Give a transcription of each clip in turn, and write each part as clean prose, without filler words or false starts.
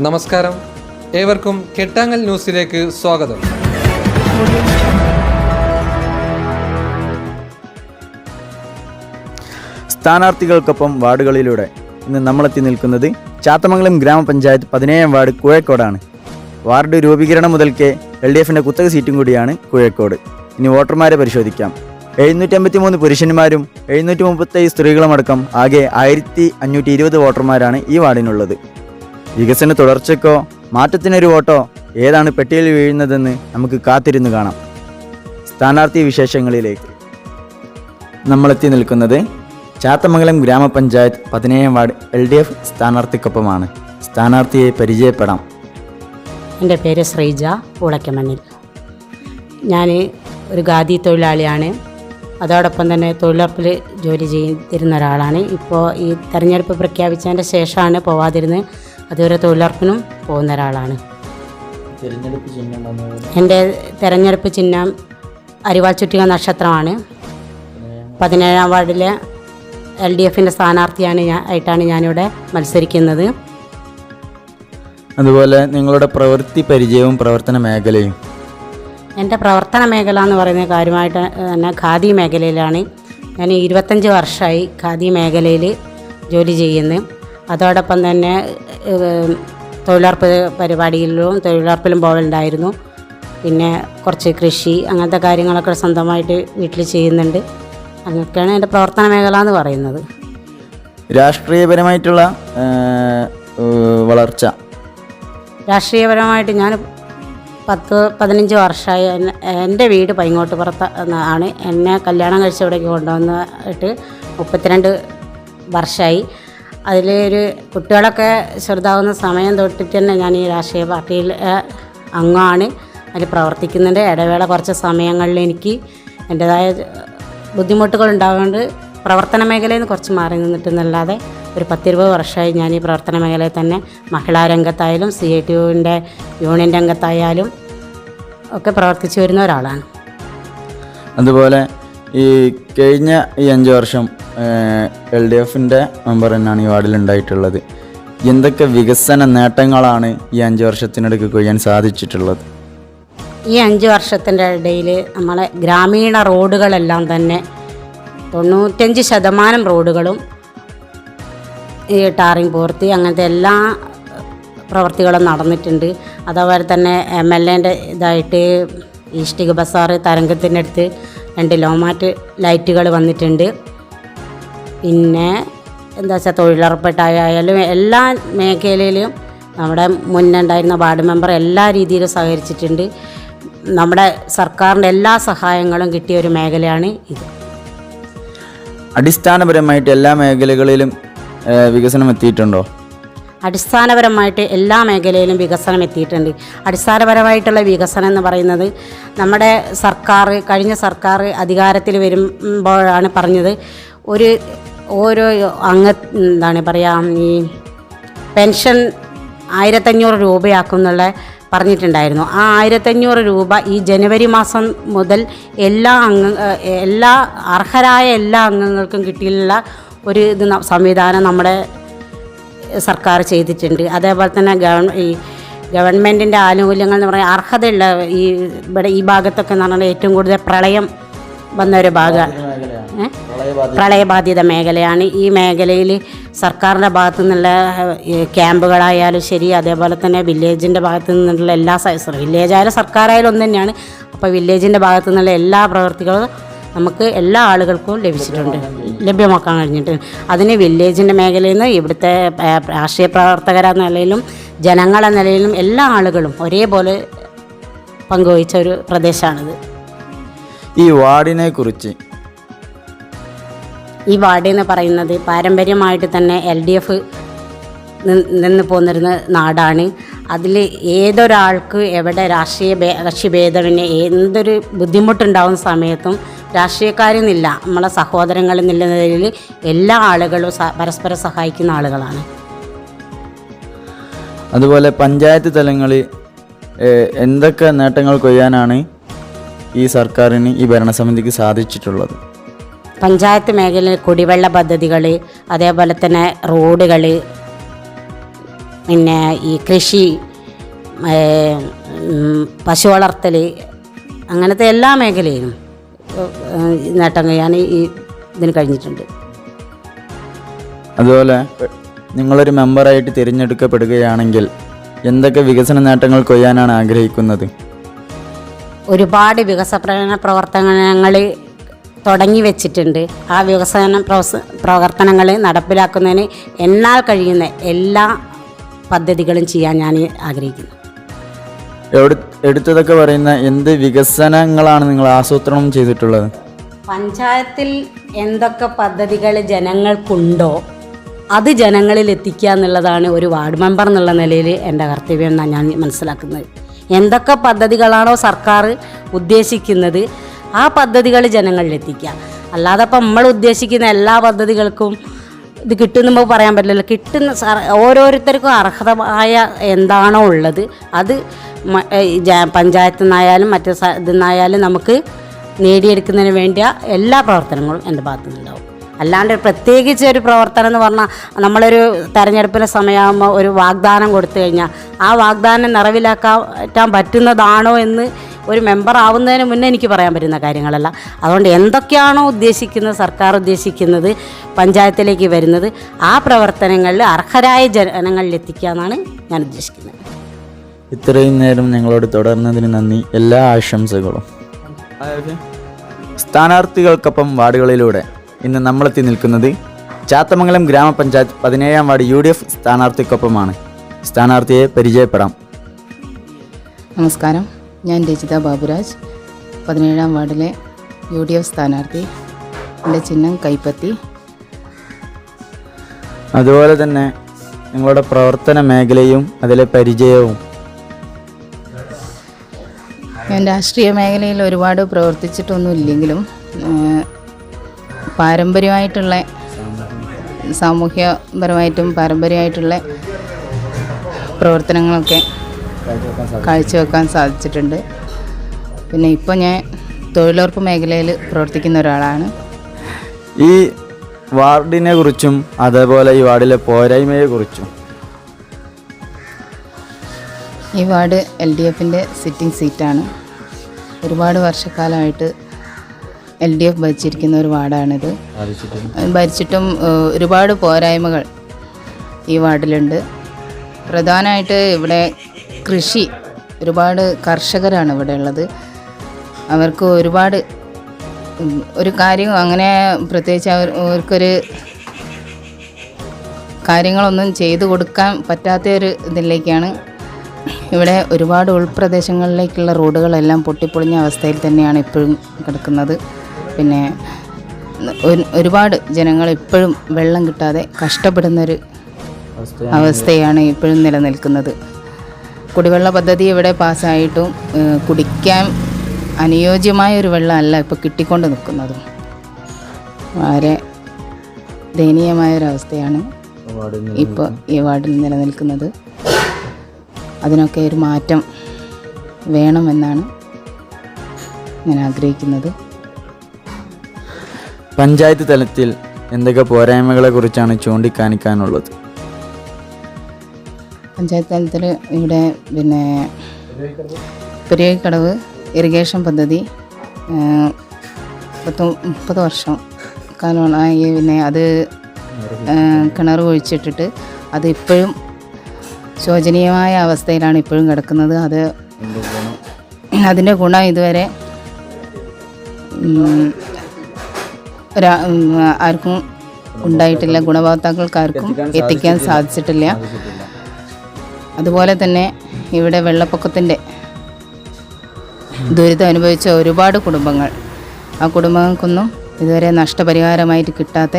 നമസ്കാരം, ഏവർക്കും കെട്ടാങ്ങൽ ന്യൂസിലേക്ക് സ്വാഗതം. സ്ഥാനാർത്ഥികൾക്കൊപ്പം വാർഡുകളിലൂടെ ഇന്ന് നമ്മളെത്തി നിൽക്കുന്നത് ചാത്തമംഗലം ഗ്രാമപഞ്ചായത്ത് 17 വാർഡ് കുഴക്കോടാണ്. വാർഡ് രൂപീകരണം മുതൽക്കേ LDFിൻ്റെ കുത്തക സീറ്റും കൂടിയാണ് കുഴക്കോട്. ഇനി വോട്ടർമാരെ പരിശോധിക്കാം. 753 പുരുഷന്മാരും 737 സ്ത്രീകളുമടക്കം ആകെ 1520 വോട്ടർമാരാണ് ഈ വാർഡിനുള്ളത്. വികസന തുടർച്ചയ്ക്കോ മാറ്റത്തിനൊരു വോട്ടോ ഏതാണ് പെട്ടിയിൽ വീഴുന്നതെന്ന് നമുക്ക് കാത്തിരുന്ന് കാണാം. സ്ഥാനാർത്ഥി വിശേഷങ്ങളിലേക്ക് നമ്മളെത്തി നിൽക്കുന്നത് ചാത്തമംഗലം ഗ്രാമപഞ്ചായത്ത് 17 വാർഡ് LDF സ്ഥാനാർത്ഥിക്കൊപ്പമാണ്. സ്ഥാനാർത്ഥിയെ പരിചയപ്പെടാം. എൻ്റെ പേര് ശ്രീജ പൂളയ്ക്കമണ്ണിൽ. ഞാൻ ഒരു ഖാദി തൊഴിലാളിയാണ്. അതോടൊപ്പം തന്നെ തൊഴിലുറപ്പിൽ ജോലി ചെയ്തിരുന്ന ഒരാളാണ്. ഇപ്പോൾ ഈ തെരഞ്ഞെടുപ്പ് പ്രഖ്യാപിച്ചതിൻ്റെ ശേഷമാണ് പോവാതിരുന്ന് അതുവരെ തൊഴിലുറപ്പിനും പോകുന്ന ഒരാളാണ്. എൻ്റെ തെരഞ്ഞെടുപ്പ് ചിഹ്നം അരിവാൾ ചുറ്റിക നക്ഷത്രമാണ്. 17 വാർഡിലെ LDFിൻ്റെ സ്ഥാനാർത്ഥിയാണ് ആയിട്ടാണ് ഞാനിവിടെ മത്സരിക്കുന്നത്. അതുപോലെ നിങ്ങളുടെ പ്രവൃത്തി പരിചയവും പ്രവർത്തന മേഖലയും. എൻ്റെ പ്രവർത്തന മേഖല എന്ന് പറയുന്നത് കാര്യമായിട്ട് തന്നെ ഖാദി മേഖലയിലാണ്. ഞാൻ 25 വർഷമായി ഖാദി മേഖലയിൽ ജോലി ചെയ്യുന്നു. അതോടൊപ്പം തന്നെ തൊഴിലുറപ്പ് പരിപാടികളിലും തൊഴിലുറപ്പിലും പോകലുണ്ടായിരുന്നു. പിന്നെ കുറച്ച് കൃഷി അങ്ങനത്തെ കാര്യങ്ങളൊക്കെ സ്വന്തമായിട്ട് വീട്ടിൽ ചെയ്യുന്നുണ്ട്. അങ്ങനെയൊക്കെയാണ് എൻ്റെ പ്രവർത്തന മേഖല എന്ന് പറയുന്നത്. രാഷ്ട്രീയപരമായിട്ടുള്ള വളർച്ച. രാഷ്ട്രീയപരമായിട്ട് ഞാൻ 10-15 വർഷമായി. എൻ്റെ വീട് പൈങ്ങോട്ടുപുറത്ത് ആണ്. എന്നെ കല്യാണം കഴിച്ചവിടേക്ക് കൊണ്ടുവന്നിട്ട് 32 വർഷമായി. അതിലൊരു കുട്ടികളൊക്കെ ചെറുതാവുന്ന സമയം തൊട്ടിട്ട് തന്നെ ഞാൻ ഈ രാഷ്ട്രീയ പാർട്ടിയിൽ അംഗമാണ്. അതിൽ പ്രവർത്തിക്കുന്നുണ്ട്. ഇടവേള കുറച്ച് സമയങ്ങളിൽ എനിക്ക് എൻ്റേതായ ബുദ്ധിമുട്ടുകൾ ഉണ്ടാകുകൊണ്ട് പ്രവർത്തന മേഖലയിൽ നിന്ന് കുറച്ച് മാറി നിന്നിട്ടെന്നല്ലാതെ ഒരു 10-20 വർഷമായി ഞാൻ ഈ പ്രവർത്തന മേഖലയിൽ തന്നെ മഹിളാ രംഗത്തായാലും CITUവിൻ്റെ യൂണിയൻ രംഗത്തായാലും ഒക്കെ പ്രവർത്തിച്ചു വരുന്ന ഒരാളാണ്. അതുപോലെ ഈ കഴിഞ്ഞ 5 വർഷം LDFിൻ്റെ മെമ്പർ തന്നെയാണ് ഈ വാർഡിൽ ഉണ്ടായിട്ടുള്ളത്. എന്തൊക്കെ വികസന നേട്ടങ്ങളാണ് ഈ 5 വർഷത്തിനിടയ്ക്ക് കൊയ്യാൻ സാധിച്ചിട്ടുള്ളത്? ഈ 5 വർഷത്തിൻ്റെ ഇടയിൽ നമ്മളെ ഗ്രാമീണ റോഡുകളെല്ലാം തന്നെ 95% റോഡുകളും ഈ ടാറിങ് പൂർത്തി അങ്ങനത്തെ എല്ലാ പ്രവൃത്തികളും നടന്നിട്ടുണ്ട്. അതേപോലെ തന്നെ MLAൻ്റെ ഇതായിട്ട് ഈഷ്ടിക ബസാറ് തരംഗത്തിനടുത്ത് 2 ലോമാറ്റ് ലൈറ്റുകൾ വന്നിട്ടുണ്ട്. പിന്നെ എന്താ വെച്ചാൽ തൊഴിലുറപ്പിട്ടായാലും എല്ലാ മേഖലയിലും നമ്മുടെ മുന്നേ ഉണ്ടായിരുന്ന വാർഡ് മെമ്പർ എല്ലാ രീതിയിലും സഹകരിച്ചിട്ടുണ്ട്. നമ്മുടെ സർക്കാരിൻ്റെ എല്ലാ സഹായങ്ങളും കിട്ടിയ ഒരു മേഖലയാണ് ഇത്. അടിസ്ഥാനപരമായിട്ട് എല്ലാ മേഖലകളിലും വികസനം എത്തിയിട്ടുണ്ടോ? അടിസ്ഥാനപരമായിട്ട് എല്ലാ മേഖലയിലും വികസനം എത്തിയിട്ടുണ്ട്. അടിസ്ഥാനപരമായിട്ടുള്ള വികസനം എന്ന് പറയുന്നത് നമ്മുടെ സർക്കാർ കഴിഞ്ഞ സർക്കാർ അധികാരത്തിൽ വരുമ്പോഴാണ് പറഞ്ഞത് ഓരോ എന്താണ് പറയുക, ഈ പെൻഷൻ 1500 രൂപയാക്കും എന്നുള്ള പറഞ്ഞിട്ടുണ്ടായിരുന്നു. ആ 1500 രൂപ ഈ ജനുവരി മാസം മുതൽ എല്ലാ അർഹരായ എല്ലാ അംഗങ്ങൾക്കും കിട്ടിയുള്ള ഒരു സംവിധാനം നമ്മുടെ സർക്കാർ ചെയ്തിട്ടുണ്ട്. അതേപോലെ തന്നെ ഈ ഗവൺമെൻറ്റിൻ്റെ ആനുകൂല്യങ്ങൾ എന്ന് പറയുന്നത് അർഹതയുള്ള ഇവിടെ ഈ ഭാഗത്തൊക്കെ എന്ന് പറഞ്ഞാൽ ഏറ്റവും കൂടുതൽ പ്രളയം വന്ന ഒരു ഭാഗമാണ്, പ്രളയബാധിത മേഖലയാണ്. ഈ മേഖലയിൽ സർക്കാരിൻ്റെ ഭാഗത്തു നിന്നുള്ള ക്യാമ്പുകളായാലും ശരി, അതേപോലെ തന്നെ വില്ലേജിൻ്റെ ഭാഗത്തു നിന്നുള്ള എല്ലാ വില്ലേജായാലും സർക്കാരായാലും ഒന്ന് തന്നെയാണ്. അപ്പോൾ വില്ലേജിൻ്റെ ഭാഗത്തു നിന്നുള്ള എല്ലാ പ്രവൃത്തികളും നമുക്ക് എല്ലാ ആളുകൾക്കും ലഭ്യമാക്കാൻ കഴിഞ്ഞിട്ടുണ്ട്. അതിന് വില്ലേജിൻ്റെ മേഖലയിൽ നിന്ന് ഇവിടുത്തെ രാഷ്ട്രീയ പ്രവർത്തകരെന്ന നിലയിലും ജനങ്ങളെന്ന നിലയിലും എല്ലാ ആളുകളും ഒരേപോലെ പങ്കുവഹിച്ച ഒരു പ്രദേശമാണിത്. ഈ വാർഡിനെ കുറിച്ച് ഈ വാർഡ് എന്ന് പറയുന്നത് പാരമ്പര്യമായിട്ട് തന്നെ LDF നിന്ന് പോന്നിരുന്ന നാടാണ്. അതിൽ ഏതൊരാൾക്ക് എവിടെ കക്ഷിഭേദമിന് എന്തൊരു ബുദ്ധിമുട്ടുണ്ടാകുന്ന സമയത്തും രാഷ്ട്രീയക്കാരെന്നില്ല, നമ്മളെ സഹോദരങ്ങളെന്നുള്ള നിലയിൽ എല്ലാ ആളുകളും പരസ്പരം സഹായിക്കുന്ന ആളുകളാണ്. അതുപോലെ പഞ്ചായത്ത് തലങ്ങളിൽ എന്തൊക്കെ നേട്ടങ്ങൾ കൊയ്യാനാണ് ഈ സർക്കാരിന് ഈ ഭരണസമിതിക്ക് സാധിച്ചിട്ടുള്ളത്? പഞ്ചായത്ത് മേഖലയിൽ കുടിവെള്ള പദ്ധതികൾ, അതേപോലെ തന്നെ റോഡുകൾ, പിന്നെ ഈ കൃഷി, പശു വളർത്തൽ, അങ്ങനത്തെ എല്ലാ മേഖലയിലും നേട്ടം കഴിയാൻ ഈ ഇതിന് കഴിഞ്ഞിട്ടുണ്ട്. അതുപോലെ നിങ്ങളൊരു മെമ്പറായിട്ട് തിരഞ്ഞെടുക്കപ്പെടുകയാണെങ്കിൽ എന്തൊക്കെ വികസന നേട്ടങ്ങൾ കൊയ്യാനാണ് ആഗ്രഹിക്കുന്നത്? ഒരുപാട് വികസന പ്രവർത്തനങ്ങൾ തുടങ്ങി വെച്ചിട്ടുണ്ട്. ആ വികസന പ്രവർത്തനങ്ങൾ നടപ്പിലാക്കുന്നതിന് എന്നാൽ കഴിയുന്ന എല്ലാ പദ്ധതികളും ചെയ്യാൻ ഞാൻ ആഗ്രഹിക്കുന്നു. എടുത്തതൊക്കെ പറയുന്ന എന്ത് വികസനങ്ങളാണ് നിങ്ങൾ ആസൂത്രണം ചെയ്തിട്ടുള്ളത്? പഞ്ചായത്തിൽ എന്തൊക്കെ പദ്ധതികൾ ജനങ്ങൾക്കുണ്ടോ അത് ജനങ്ങളിൽ എത്തിക്കുക എന്നുള്ളതാണ് ഒരു വാർഡ് മെമ്പർ എന്നുള്ള നിലയിൽ എൻ്റെ കർത്തവ്യം എന്നാണ് ഞാൻ മനസ്സിലാക്കുന്നത്. എന്തൊക്കെ പദ്ധതികളാണോ സർക്കാർ ഉദ്ദേശിക്കുന്നത് ആ പദ്ധതികൾ ജനങ്ങളിൽ എത്തിക്കുക. അല്ലാതെ ഇപ്പം നമ്മൾ ഉദ്ദേശിക്കുന്ന എല്ലാ പദ്ധതികൾക്കും ഇത് കിട്ടുമെന്ന് പറയാൻ പറ്റില്ലല്ലോ. കിട്ടുന്ന ഓരോരുത്തർക്കും അർഹതമായ എന്താണോ ഉള്ളത് അത് പഞ്ചായത്തിൽ നിന്നായാലും മറ്റു ഇതിൽ നമുക്ക് നേടിയെടുക്കുന്നതിന് വേണ്ടിയ എല്ലാ പ്രവർത്തനങ്ങളും എൻ്റെ ഭാഗത്തു നിന്നുണ്ടാവും. അല്ലാണ്ട് പ്രത്യേകിച്ച് ഒരു പ്രവർത്തനം എന്ന് പറഞ്ഞാൽ നമ്മളൊരു തെരഞ്ഞെടുപ്പിൻ്റെ സമയമാകുമ്പോൾ ഒരു വാഗ്ദാനം കൊടുത്തു കഴിഞ്ഞാൽ ആ വാഗ്ദാനം നിറവിലാക്കാൻ പറ്റുന്നതാണോ എന്ന് ഒരു മെമ്പർ ആവുന്നതിന് മുന്നേ എനിക്ക് പറയാൻ പറ്റുന്ന കാര്യങ്ങളല്ല. അതുകൊണ്ട് എന്തൊക്കെയാണോ ഉദ്ദേശിക്കുന്നത്, സർക്കാർ ഉദ്ദേശിക്കുന്നത്, പഞ്ചായത്തിലേക്ക് വരുന്നത്, ആ പ്രവർത്തനങ്ങളിൽ അർഹരായ ജനങ്ങളിൽ എത്തിക്കുക എന്നാണ് ഞാൻ ഉദ്ദേശിക്കുന്നത്. ഇത്രയും നേരം ഞങ്ങളോട് തുടർന്നതിന് നന്ദി. എല്ലാ ആശംസകളും. സ്ഥാനാർത്ഥികൾക്കൊപ്പം വാർഡുകളിലൂടെ ഇന്ന് നമ്മളെത്തി നിൽക്കുന്നത് ചാത്തമംഗലം ഗ്രാമപഞ്ചായത്ത് 17-ാം വാർഡ് UDF സ്ഥാനാർത്ഥിക്കൊപ്പമാണ്. സ്ഥാനാർത്ഥിയെ പരിചയപ്പെടാം. നമസ്കാരം, ഞാൻ രജിത ബാബുരാജ്, 17-ാം വാർഡിലെ UDF സ്ഥാനാർത്ഥി. എൻ്റെ ചിഹ്നം കൈപ്പത്തി. അതുപോലെ തന്നെ നിങ്ങളുടെ പ്രവർത്തന മേഖലയും അതിലെ പരിചയവും. ഞാൻ രാഷ്ട്രീയ മേഖലയിൽ ഒരുപാട് പ്രവർത്തിച്ചിട്ടൊന്നുമില്ലെങ്കിലും പാരമ്പര്യമായിട്ടുള്ള സാമൂഹ്യപരമായിട്ടും പാരമ്പര്യമായിട്ടുള്ള പ്രവർത്തനങ്ങളൊക്കെ കാഴ്ചവെക്കാൻ സാധിച്ചിട്ടുണ്ട്. പിന്നെ ഇപ്പോൾ ഞാൻ തൊഴിലുറപ്പ് മേഖലയിൽ പ്രവർത്തിക്കുന്ന ഒരാളാണ്. ഈ വാർഡിനെ കുറിച്ചും അതേപോലെ ഈ വാർഡിലെ പോരായ്മയെക്കുറിച്ചും. ഈ വാർഡ് LDFൻ്റെ സിറ്റിംഗ് സീറ്റാണ്. ഒരുപാട് വർഷക്കാലമായിട്ട് LDF ഭരിച്ചിരിക്കുന്ന ഒരു വാർഡാണിത്. ഭരിച്ചിട്ടും ഒരുപാട് പോരായ്മകൾ ഈ വാർഡിലുണ്ട്. പ്രധാനമായിട്ട് ഇവിടെ കൃഷി, ഒരുപാട് കർഷകരാണ് ഇവിടെ ഉള്ളത്. അവർക്ക് ഒരുപാട് ഒരു കാര്യം അങ്ങനെ പ്രത്യേകിച്ച് അവർക്കൊരു കാര്യങ്ങളൊന്നും ചെയ്തു കൊടുക്കാൻ പറ്റാത്ത ഒരു ഇതിലേക്കാണ്. ഇവിടെ ഒരുപാട് ഉൾപ്രദേശങ്ങളിലേക്കുള്ള റോഡുകളെല്ലാം പൊട്ടിപ്പൊളിഞ്ഞ അവസ്ഥയിൽ തന്നെയാണ് ഇപ്പോഴും കിടക്കുന്നത്. പിന്നെ ഒരുപാട് ജനങ്ങൾ ഇപ്പോഴും വെള്ളം കിട്ടാതെ കഷ്ടപ്പെടുന്നൊരു അവസ്ഥയാണ് ഇപ്പോഴും നിലനിൽക്കുന്നത്. കുടിവെള്ള പദ്ധതി ഇവിടെ പാസ്സായിട്ടും കുടിക്കാൻ അനുയോജ്യമായ ഒരു വെള്ളമല്ല ഇപ്പോൾ കിട്ടിക്കൊണ്ട് നിൽക്കുന്നതും. വളരെ ദയനീയമായൊരവസ്ഥയാണ് ഇപ്പോൾ ഈ വാർഡിൽ നിലനിൽക്കുന്നത്. അതിനൊക്കെ ഒരു മാറ്റം വേണമെന്നാണ് ഞാൻ ആഗ്രഹിക്കുന്നത്. പഞ്ചായത്ത് തലത്തിൽ എന്തൊക്കെ പോരായ്മകളെ കുറിച്ചാണ് ചൂണ്ടിക്കാണിക്കാനുള്ളത്? പഞ്ചായത്ത് തലത്തിൽ ഇവിടെ പിന്നെ പെരിയക്കടവ് ഇറിഗേഷൻ പദ്ധതി 30 വർഷം കാലമായി. പിന്നെ അത് കിണർ കുഴിച്ചിട്ടിട്ട് അത് ഇപ്പോഴും ശോചനീയമായ അവസ്ഥയിലാണ് ഇപ്പോഴും കിടക്കുന്നത്. അതിൻ്റെ ഗുണം ഇതുവരെ ആർക്കും ഉണ്ടായിട്ടില്ല, ഗുണഭോക്താക്കൾക്കാർക്കും എത്തിക്കാൻ സാധിച്ചിട്ടില്ല. അതുപോലെ തന്നെ ഇവിടെ വെള്ളപ്പൊക്കത്തിൻ്റെ ദുരിതം അനുഭവിച്ച ഒരുപാട് കുടുംബങ്ങൾ, ആ കുടുംബങ്ങൾക്കൊന്നും ഇതുവരെ നഷ്ടപരിഹാരമായിട്ട് കിട്ടാത്ത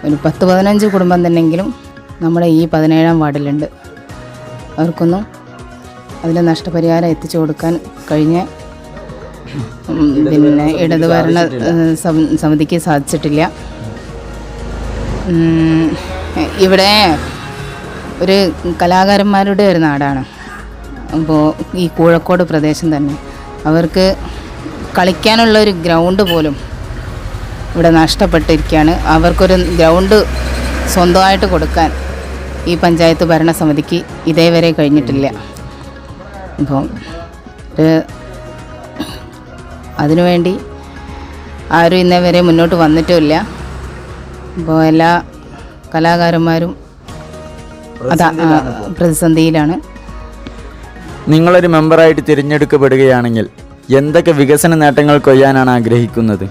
ഒരു 10-15 കുടുംബം തന്നെങ്കിലും നമ്മുടെ ഈ 17-ാം വാർഡിലുണ്ട്. അവർക്കൊന്നും അതിൻ്റെ നഷ്ടപരിഹാരം എത്തിച്ചു കൊടുക്കാൻ കഴിഞ്ഞ പിന്നെ ഇടതുഭരണ സമിതിക്ക് സാധിച്ചിട്ടില്ല. ഇവിടെ ഒരു കലാകാരന്മാരുടെ ഒരു നാടാണ്. അപ്പോൾ ഈ കൂഴക്കോട് പ്രദേശം തന്നെ അവർക്ക് കളിക്കാനുള്ളൊരു ഗ്രൗണ്ട് പോലും ഇവിടെ നഷ്ടപ്പെട്ടിരിക്കുകയാണ്. അവർക്കൊരു ഗ്രൗണ്ട് സ്വന്തമായിട്ട് കൊടുക്കാൻ ഈ പഞ്ചായത്ത് ഭരണസമിതിക്ക് ഇതേവരെ കഴിഞ്ഞിട്ടില്ല. അപ്പം അതിനുവേണ്ടി ആരും ഇന്നേ വരെ മുന്നോട്ട് വന്നിട്ടുമില്ല. അപ്പോൾ എല്ലാ കലാകാരന്മാരും പ്രതിസന്ധിയിലാണ്. നിങ്ങളൊരു മെമ്പറായിട്ട് തിരഞ്ഞെടുക്കപ്പെടുകയാണെങ്കിൽ എന്തൊക്കെ വികസന നേട്ടങ്ങൾ കൊയ്യാനാണ് ആഗ്രഹിക്കുന്നത്?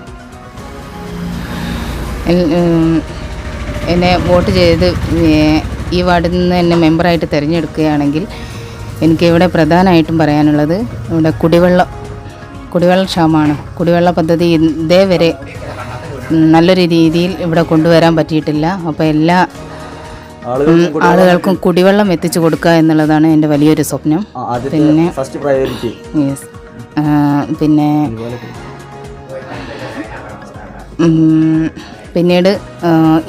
എന്നെ വോട്ട് ചെയ്ത് ഈ വാർഡിൽ നിന്ന് എന്നെ മെമ്പറായിട്ട് തിരഞ്ഞെടുക്കുകയാണെങ്കിൽ എനിക്കിവിടെ പ്രധാനമായിട്ടും പറയാനുള്ളത് ഇവിടെ കുടിവെള്ള ക്ഷാമമാണ്. കുടിവെള്ള പദ്ധതി ഇതേവരെ നല്ലൊരു രീതിയിൽ ഇവിടെ കൊണ്ടുവരാൻ പറ്റിയിട്ടില്ല. അപ്പോൾ എല്ലാ ആളുകൾക്കും കുടിവെള്ളം എത്തിച്ചു കൊടുക്കുക എന്നുള്ളതാണ് എൻ്റെ വലിയൊരു സ്വപ്നം. പിന്നെ പിന്നെ പിന്നീട്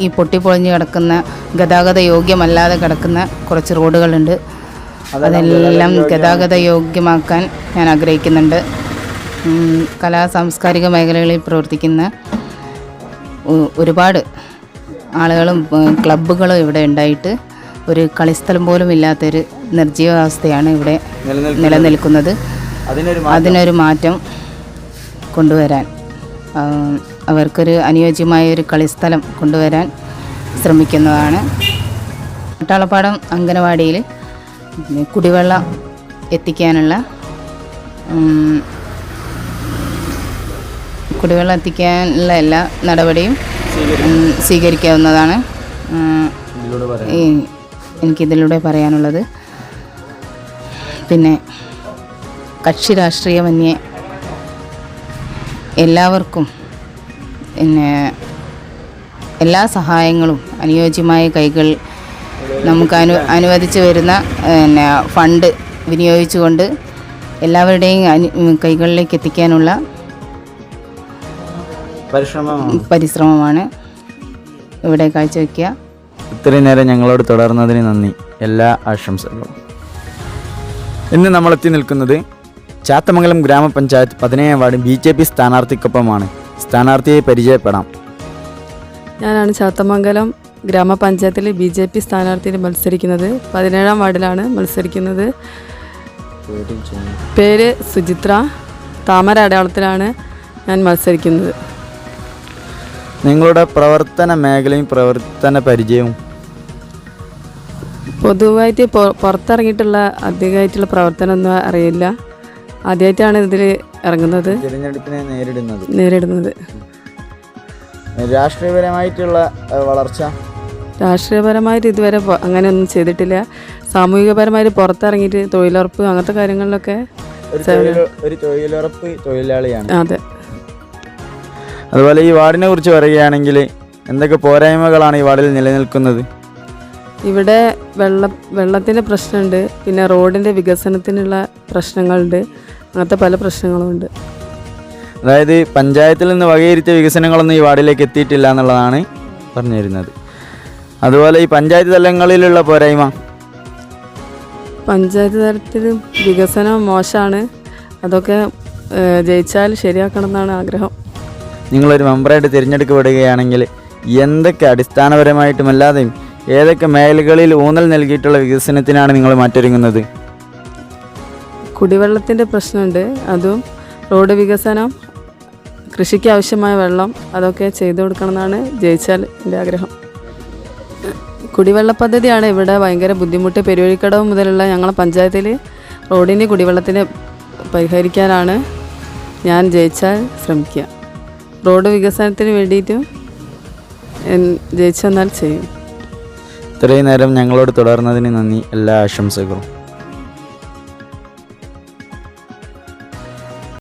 ഈ പൊട്ടിപ്പൊളിഞ്ഞ് കിടക്കുന്ന ഗതാഗത യോഗ്യമല്ലാതെ കിടക്കുന്ന കുറച്ച് റോഡുകളുണ്ട്. അതെല്ലാം ഗതാഗത യോഗ്യമാക്കാൻ ഞാൻ ആഗ്രഹിക്കുന്നുണ്ട്. സാംസ്കാരിക മേഖലകളിൽ പ്രവർത്തിക്കുന്ന ഒരുപാട് ആളുകളും ക്ലബ്ബുകളും ഇവിടെ ഉണ്ടായിട്ട് ഒരു കളിസ്ഥലം പോലും ഇല്ലാത്തൊരു നിർജ്ജീവാവസ്ഥയാണ് ഇവിടെ നിലനിൽക്കുന്നത്. അതിനൊരു മാറ്റം കൊണ്ടുവരാൻ, അവർക്കൊരു അനുയോജ്യമായ ഒരു കളിസ്ഥലം കൊണ്ടുവരാൻ ശ്രമിക്കുന്നതാണ്. പട്ടാളപ്പാടം അംഗനവാടിയിൽ കുടിവെള്ളം എത്തിക്കാനുള്ള എല്ലാ നടപടിയും സ്വീകരിക്കാവുന്നതാണ്. എനിക്കിതിലൂടെ പറയാനുള്ളത്. പിന്നെ കക്ഷി രാഷ്ട്രീയമന്യേ എല്ലാവർക്കും പിന്നെ എല്ലാ സഹായങ്ങളും അനുയോജ്യമായ കൈകൾ നമുക്ക് അനുവദിച്ചു വരുന്ന പിന്നെ ഫണ്ട് വിനിയോഗിച്ചുകൊണ്ട് എല്ലാവരുടെയും കൈകളിലേക്ക് എത്തിക്കാനുള്ള പരിശ്രമമാണ് ഇവിടെ കാഴ്ചവെക്കുക. ഇത്രയും നേരം ഞങ്ങളോട് തുടർന്നതിന് നന്ദി. എല്ലാ ആശംസകളും. ഇന്ന് നമ്മളെത്തി നിൽക്കുന്നത് ചാത്തമംഗലം ഗ്രാമപഞ്ചായത്ത് 17 വാർഡ് BJP സ്ഥാനാർത്ഥിക്കൊപ്പമാണ്. സ്ഥാനാർത്ഥിയെ പരിചയപ്പെടാം. ഞാനാണ് ചാത്തമംഗലം ഗ്രാമപഞ്ചായത്തിൽ BJP സ്ഥാനാർത്ഥിയിൽ മത്സരിക്കുന്നത്. 17 വാർഡിലാണ് മത്സരിക്കുന്നത്. പേര് സുചിത്ര. താമര അടയാളത്തിലാണ് ഞാൻ മത്സരിക്കുന്നത്. നിങ്ങളുടെ പ്രവർത്തന മേഖലയും പ്രവർത്തന പരിചയവും? പൊതുവായിട്ട് പുറത്തിറങ്ങിയിട്ടുള്ള അധികമായിട്ടുള്ള പ്രവർത്തനമൊന്നും അറിയില്ല. ആദ്യമായിട്ടാണ് ഇതിൽ ഇറങ്ങുന്നത്, തിരഞ്ഞെടുപ്പിനെ നേരിടുന്നത്. രാഷ്ട്രീയപരമായിട്ടുള്ള വളർച്ച? രാഷ്ട്രീയപരമായിട്ട് ഇതുവരെ അങ്ങനെയൊന്നും ചെയ്തിട്ടില്ല. സാമൂഹികപരമായിട്ട് പുറത്തിറങ്ങിയിട്ട് തൊഴിലുറപ്പ് അങ്ങനത്തെ കാര്യങ്ങളിലൊക്കെ ഒരു തൊഴിലുറപ്പ് തൊഴിലാളിയാണ്. അതെ. അതുപോലെ ഈ വാർഡിനെ കുറിച്ച് പറയുകയാണെങ്കിൽ എന്തൊക്കെ പോരായ്മകളാണ് ഈ വാർഡിൽ നിലനിൽക്കുന്നത്? ഇവിടെ വെള്ളത്തിൻ്റെ പ്രശ്നമുണ്ട്, പിന്നെ റോഡിൻ്റെ വികസനത്തിനുള്ള പ്രശ്നങ്ങളുണ്ട്, അങ്ങനത്തെ പല പ്രശ്നങ്ങളുമുണ്ട്. അതായത് പഞ്ചായത്തിൽ നിന്ന് വകയിരുത്തിയ വികസനങ്ങളൊന്നും ഈ വാർഡിലേക്ക് എത്തിയിട്ടില്ല എന്നുള്ളതാണ് പറഞ്ഞു വരുന്നത്. അതുപോലെ ഈ പഞ്ചായത്ത് തലങ്ങളിലുള്ള പോരായ്മ? പഞ്ചായത്ത് തലത്തിൽ വികസനം മോശമാണ്. അതൊക്കെ ജയിച്ചാൽ ശരിയാക്കണം എന്നാണ് ആഗ്രഹം. നിങ്ങളൊരു മെമ്പറായിട്ട് തിരഞ്ഞെടുക്കപ്പെടുകയാണെങ്കിൽ എന്തൊക്കെ അടിസ്ഥാനപരമായിട്ടും അല്ലാതെയും ഏതൊക്കെ മേഖലകളിൽ ഊന്നൽ നൽകിയിട്ടുള്ള വികസനത്തിനാണ് നിങ്ങൾ മാറ്റൊരുങ്ങുന്നത്? കുടിവെള്ളത്തിൻ്റെ പ്രശ്നമുണ്ട്, അതും റോഡ് വികസനം, കൃഷിക്ക് ആവശ്യമായ വെള്ളം, അതൊക്കെ ചെയ്തു കൊടുക്കണമെന്നാണ് ജയിച്ചാൽ എൻ്റെ ആഗ്രഹം. കുടിവെള്ള പദ്ധതിയാണ് ഇവിടെ ഭയങ്കര ബുദ്ധിമുട്ട്. പെരുവഴിക്കടവ് മുതലുള്ള ഞങ്ങളെ പഞ്ചായത്തിൽ റോഡിന് കുടിവെള്ളത്തിന് പരിഹരിക്കാനാണ് ഞാൻ ജയിച്ചാൽ ശ്രമിക്കുക. റോഡ് വികസനത്തിന് വേണ്ടിയിട്ടും ജയിച്ചു വന്നാൽ ചെയ്യും. ഇത്രയും നേരം ഞങ്ങളോട് തുടർന്നതിന് നന്ദി. എല്ലാ ആശംസകളും.